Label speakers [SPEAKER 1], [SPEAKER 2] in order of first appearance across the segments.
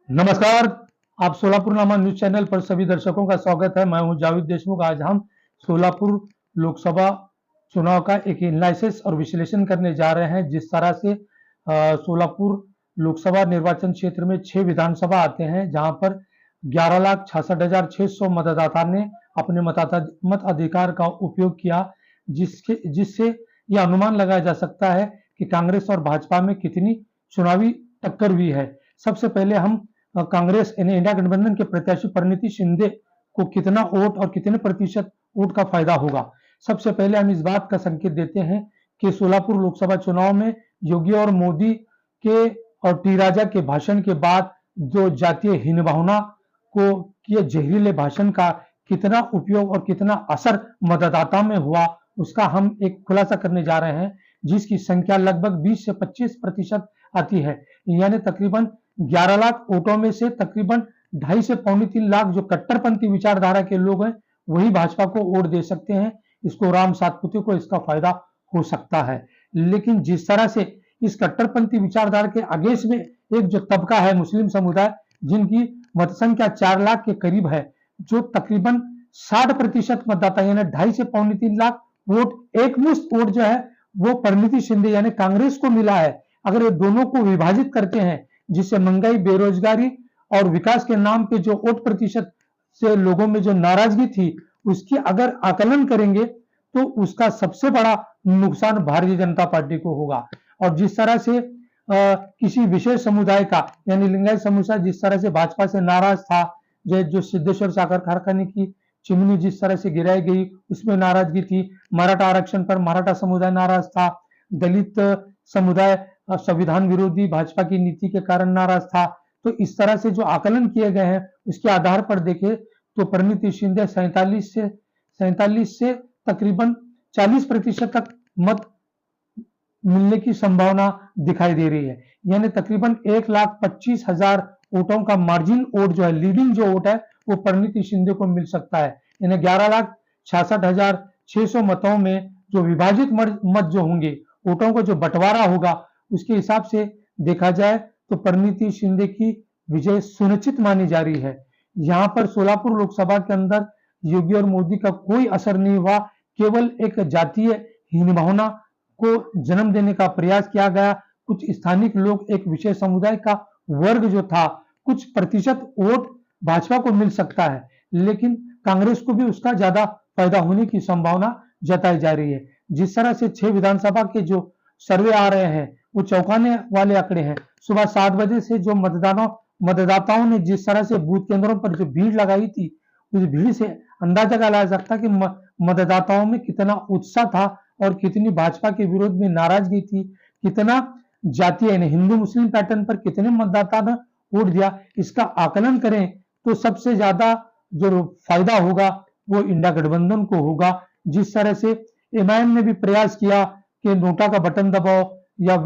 [SPEAKER 1] नमस्कार। आप सोलापुर नामा न्यूज चैनल पर सभी दर्शकों का स्वागत है। मैं हूं जावेद देशमुख। आज हम सोलापुर लोकसभा चुनाव का एक एनालिसिस और विश्लेषण करने जा रहे हैं। जिस तरह से सोलापुर लोकसभा निर्वाचन क्षेत्र में 6 विधानसभा आते हैं, जहां पर 11,66,600 मतदाता ने अपने मताधिकार का उपयोग किया, जिससे यह अनुमान लगाया जा सकता है कि कांग्रेस और भाजपा में कितनी चुनावी टक्कर हुई है। सबसे पहले हम कांग्रेस यानी इंडिया गठबंधन के प्रत्याशी परिणीति शिंदे को कितना वोट और कितने प्रतिशत वोट का फायदा होगा। सबसे पहले हम इस बात का संकेत देते हैं कि सोलापुर लोकसभा चुनाव में योगी और मोदी के और टी राजा के भाषण के बाद जो जातीय हीन भावना को किए जहरीले भाषण का कितना उपयोग और कितना असर मतदाता में हुआ, उसका हम एक खुलासा करने जा रहे हैं, जिसकी संख्या लगभग 20 से 25% आती है। यानी तकरीबन 11 लाख वोटों में से तकरीबन 2.5 से 3.25 लाख जो कट्टरपंथी विचारधारा के लोग हैं, वही भाजपा को वोट दे सकते हैं। इसको राम सातपुते को इसका फायदा हो सकता है। लेकिन जिस तरह से इस कट्टरपंथी विचारधारा के अगेंस्ट में एक जो तबका है मुस्लिम समुदाय, जिनकी मत संख्या 4 लाख के करीब है, जो तकरीबन 60% मतदाता यानी 2.5 से 3.25 लाख वोट, एक मुश्त वोट जो है वो परिणीति शिंदे यानी कांग्रेस को मिला है। अगर ये दोनों को विभाजित करते हैं, जिससे महंगाई, बेरोजगारी और विकास के नाम पे जो वोट प्रतिशत से लोगों में जो नाराजगी थी, उसकी अगर आकलन करेंगे तो उसका सबसे बड़ा नुकसान भारतीय जनता पार्टी को होगा। और जिस तरह से किसी विशेष समुदाय का यानी लिंगायत समुदाय जिस तरह से भाजपा से नाराज था, जो सिद्धेश्वर सागर कारखाने की चिमनी जिस तरह से गिराई गई, उसमें नाराजगी थी। मराठा आरक्षण पर मराठा समुदाय नाराज था। दलित समुदाय संविधान विरोधी भाजपा की नीति के कारण नाराज था। तो इस तरह से जो आकलन किए गए हैं, उसके आधार पर देखें तो परिणीति शिंदे 47 से तकरीबन 40% तक मत मिलने की संभावना दिखाई दे रही है। यानी तकरीबन 1,25,000 वोटों का मार्जिन वोट जो है, लीडिंग जो वोट है, वो परिणीति शिंदे को मिल सकता है। यानी 11,66,600 मतों में जो विभाजित मत जो होंगे, वोटों को जो बंटवारा होगा, उसके हिसाब से देखा जाए तो परिणीति शिंदे की विजय सुनिश्चित मानी जा रही है। यहां पर सोलापुर लोकसभा के अंदर योगी और मोदी का कोई असर नहीं हुआ। केवल एक जातीय हीन भावना को जन्म देने का प्रयास किया गया। कुछ स्थानिक लोग, एक विशेष समुदाय का वर्ग जो था, कुछ प्रतिशत वोट भाजपा को मिल सकता है, लेकिन कांग्रेस को भी उसका ज्यादा फायदा होने की संभावना जताई जा रही है। जिस तरह से 6 विधानसभा के जो सर्वे आ रहे हैं, वो चौंकाने वाले आंकड़े हैं। सुबह 7 बजे से जो मतदाताओं ने जिस तरह से बूथ केंद्रों पर जो भीड़ लगाई थी, उस भीड़ से अंदाजा लगाया सकता कि मतदाताओं में कितना उत्साह था और कितनी भाजपा के विरोध में नाराजगी थी, कितना जातीय यानी हिंदू मुस्लिम पैटर्न पर कितने मतदाता ने वोट दिया। इसका आकलन करें तो सबसे ज्यादा जो फायदा होगा वो इंडिया गठबंधन को होगा। जिस तरह से एमआईएम ने भी प्रयास किया कि नोटा का बटन दबाओ या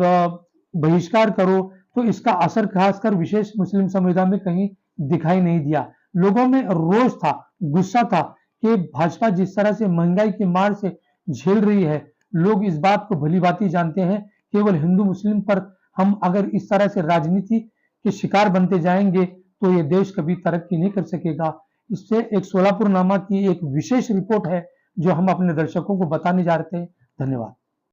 [SPEAKER 1] बहिष्कार करो, तो इसका असर खासकर विशेष मुस्लिम समुदाय में कहीं दिखाई नहीं दिया। लोगों में रोष था, गुस्सा था कि भाजपा जिस तरह से महंगाई की मार से झेल रही है, लोग इस बात को भली भांति जानते हैं। केवल हिंदू मुस्लिम पर हम अगर इस तरह से राजनीति के शिकार बनते जाएंगे तो ये देश कभी तरक्की नहीं कर सकेगा। इससे एक सोलापुर नामा की एक विशेष रिपोर्ट है जो हम अपने दर्शकों को बताने जा रहे थे। धन्यवाद।